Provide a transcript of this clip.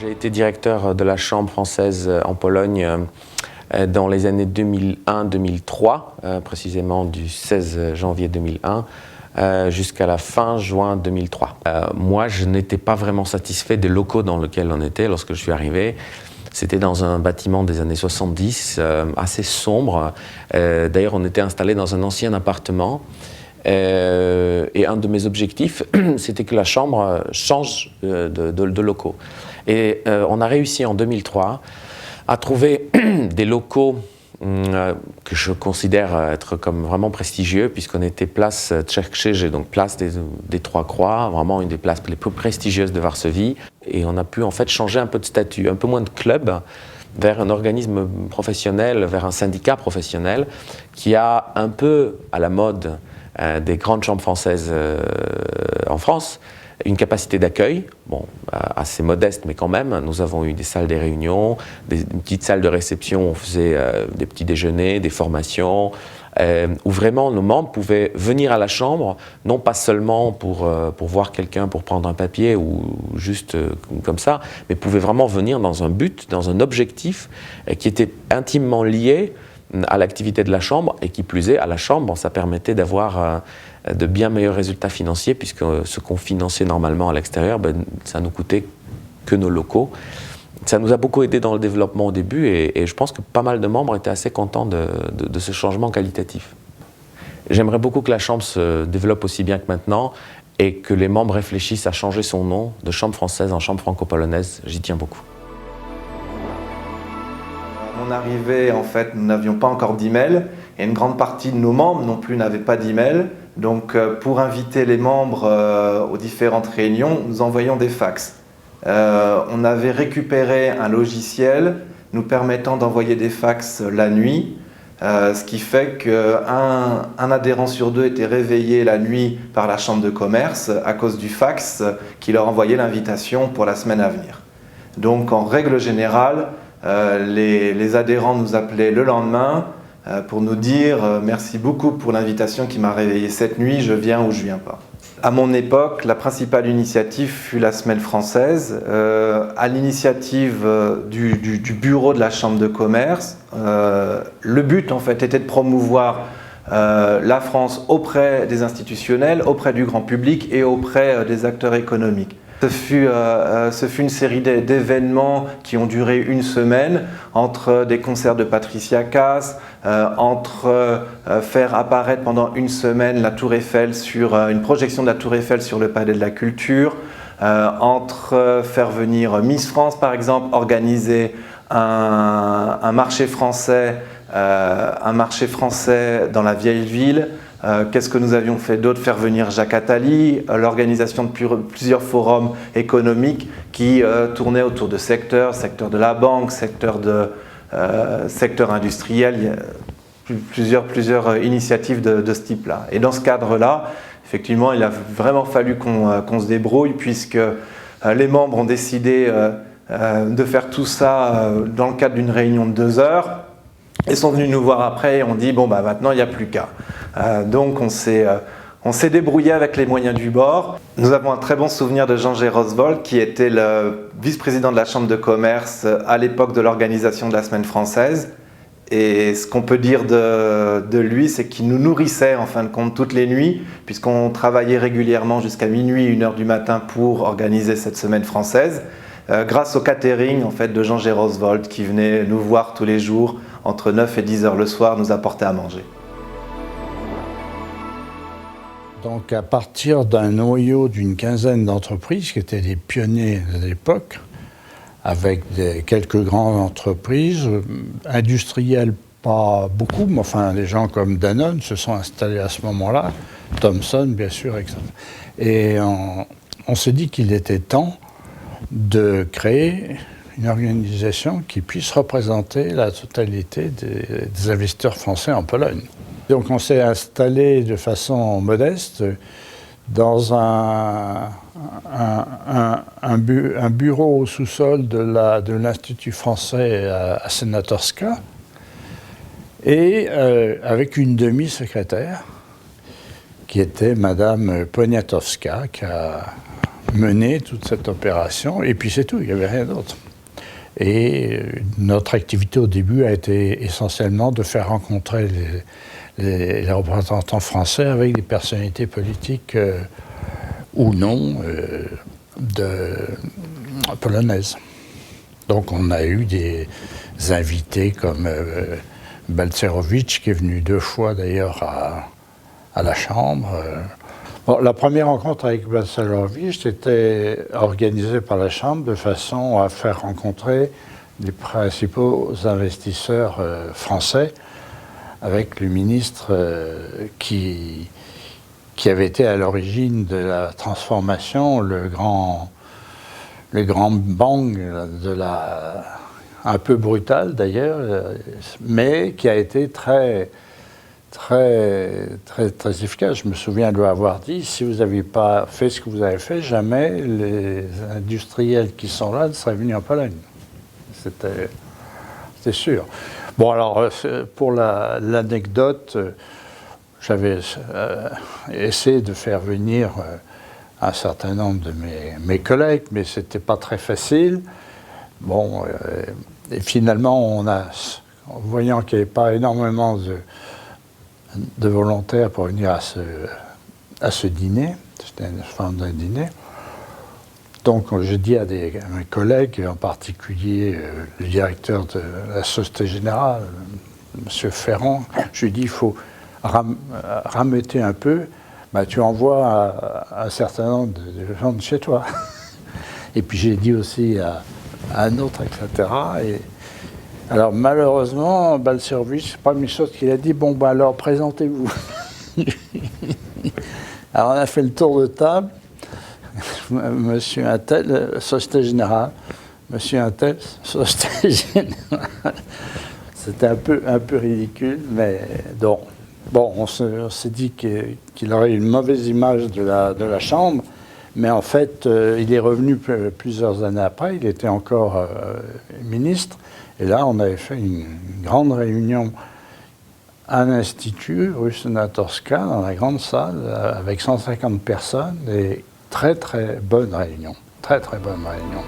J'ai été directeur de la Chambre française en Pologne dans les années 2001-2003, précisément du 16 janvier 2001 jusqu'à la fin juin 2003. Moi, je n'étais pas vraiment satisfait des locaux dans lesquels on était lorsque je suis arrivé. C'était dans un bâtiment des années 70, assez sombre. D'ailleurs, on était installé dans un ancien appartement. Et un de mes objectifs, c'était que la Chambre change de locaux. Et on a réussi en 2003 à trouver des locaux que je considère être comme vraiment prestigieux, puisqu'on était place Trzech-Krzyży, donc place des Trois Croix, vraiment une des places les plus prestigieuses de Varsovie. Et on a pu en fait changer un peu de statut, un peu moins de club, vers un organisme professionnel, vers un syndicat professionnel, qui a un peu à la mode des grandes chambres françaises en France, une capacité d'accueil, bon, assez modeste, mais quand même. Nous avons eu des salles des réunions, une petite salle de réception où on faisait des petits déjeuners, des formations, où vraiment nos membres pouvaient venir à la chambre, non pas seulement pour voir quelqu'un, pour prendre un papier ou juste comme ça, mais pouvaient vraiment venir dans un but, dans un objectif qui était intimement lié à l'activité de la Chambre, et qui plus est, à la Chambre, ça permettait d'avoir de bien meilleurs résultats financiers, puisque ce qu'on finançait normalement à l'extérieur, ça nous coûtait que nos locaux. Ça nous a beaucoup aidé dans le développement au début, et je pense que pas mal de membres étaient assez contents de ce changement qualitatif. J'aimerais beaucoup que la Chambre se développe aussi bien que maintenant, et que les membres réfléchissent à changer son nom de Chambre française en Chambre franco-polonaise. J'y tiens beaucoup. À mon arrivée, en fait, nous n'avions pas encore d'email, et une grande partie de nos membres non plus n'avaient pas d'email. Donc, pour inviter les membres aux différentes réunions, nous envoyions des fax. On avait récupéré un logiciel nous permettant d'envoyer des fax la nuit, ce qui fait qu'un adhérent sur deux était réveillé la nuit par la chambre de commerce à cause du fax qui leur envoyait l'invitation pour la semaine à venir. Donc, en règle générale, les adhérents nous appelaient le lendemain pour nous dire « Merci beaucoup pour l'invitation qui m'a réveillé cette nuit, je viens ou je viens pas ». À mon époque, la principale initiative fut la Semaine française, à l'initiative du bureau de la Chambre de commerce. Le but, en fait, était de promouvoir la France auprès des institutionnels, auprès du grand public et auprès des acteurs économiques. Ce fut une série d'événements qui ont duré une semaine, entre des concerts de Patricia Cass, entre faire apparaître pendant une semaine la Tour Eiffel une projection de la Tour Eiffel sur le Palais de la Culture, entre faire venir Miss France par exemple, organiser un marché français dans la vieille ville. Qu'est-ce que nous avions fait d'autre? Faire venir Jacques Attali, l'organisation de plusieurs forums économiques qui tournaient autour de secteur de la banque, secteur industriel. Il y a plusieurs initiatives de ce type-là. Et dans ce cadre-là, effectivement, il a vraiment fallu qu'on se débrouille, puisque les membres ont décidé de faire tout ça dans le cadre d'une réunion de 2 heures. Ils sont venus nous voir après et ont dit « Bon, maintenant, il n'y a plus qu'à ». Donc, on s'est débrouillé avec les moyens du bord. Nous avons un très bon souvenir de Jean Gérosvold, qui était le vice-président de la Chambre de commerce à l'époque de l'organisation de la Semaine française. Et ce qu'on peut dire de lui, c'est qu'il nous nourrissait en fin de compte toutes les nuits, puisqu'on travaillait régulièrement jusqu'à minuit, 1h du matin pour organiser cette Semaine française, grâce au catering en fait, de Jean Gérosvold, qui venait nous voir tous les jours entre 9 et 10 heures le soir, nous apporter à manger. Donc à partir d'un noyau d'une quinzaine d'entreprises qui étaient des pionniers de l'époque, avec quelques grandes entreprises, industrielles pas beaucoup, mais enfin des gens comme Danone se sont installés à ce moment-là, Thomson bien sûr, etc. Et on s'est dit qu'il était temps de créer une organisation qui puisse représenter la totalité des investisseurs français en Pologne. Donc on s'est installé de façon modeste dans un bureau au sous-sol de l'Institut français à Senatorska, et avec une demi-secrétaire qui était Madame Poniatowska, qui a mené toute cette opération, et puis c'est tout, il n'y avait rien d'autre. Et notre activité au début a été essentiellement de faire rencontrer les représentants français avec des personnalités politiques ou non polonaises. Donc on a eu des invités comme Balcerowicz, qui est venu 2 fois d'ailleurs à la Chambre. Bon, la première rencontre avec Balcerowicz était organisée par la Chambre de façon à faire rencontrer les principaux investisseurs français avec le ministre qui avait été à l'origine de la transformation, le grand bang un peu brutal d'ailleurs, mais qui a été très efficace. Je me souviens de lui avoir dit, si vous n'aviez pas fait ce que vous avez fait, jamais les industriels qui sont là ne seraient venus en Pologne. C'était sûr. Bon, alors, pour l'anecdote, j'avais essayé de faire venir un certain nombre de mes collègues, mais ce n'était pas très facile. Bon, et finalement, voyant qu'il n'y avait pas énormément de volontaires pour venir à ce dîner, c'était une forme d'un dîner. Donc j'ai dit à mes collègues, en particulier le directeur de la Société Générale, M. Ferrand, je lui ai dit il faut rameuter un peu, tu envoies un certain nombre de gens de chez toi. Et puis j'ai dit aussi à un autre, etc. Alors malheureusement, Balcerowicz, c'est pas une chose qu'il a dit, alors présentez-vous. Alors on a fait le tour de table, monsieur Untel, Société Générale, monsieur Untel, Société Générale. C'était un peu ridicule, mais bon, on s'est dit qu'il aurait une mauvaise image de la Chambre, mais en fait, il est revenu plusieurs années après, il était encore ministre. Et là, on avait fait une grande réunion à l'Institut, rue Senatorska, dans la grande salle, avec 150 personnes, et très bonne réunion, très bonne réunion.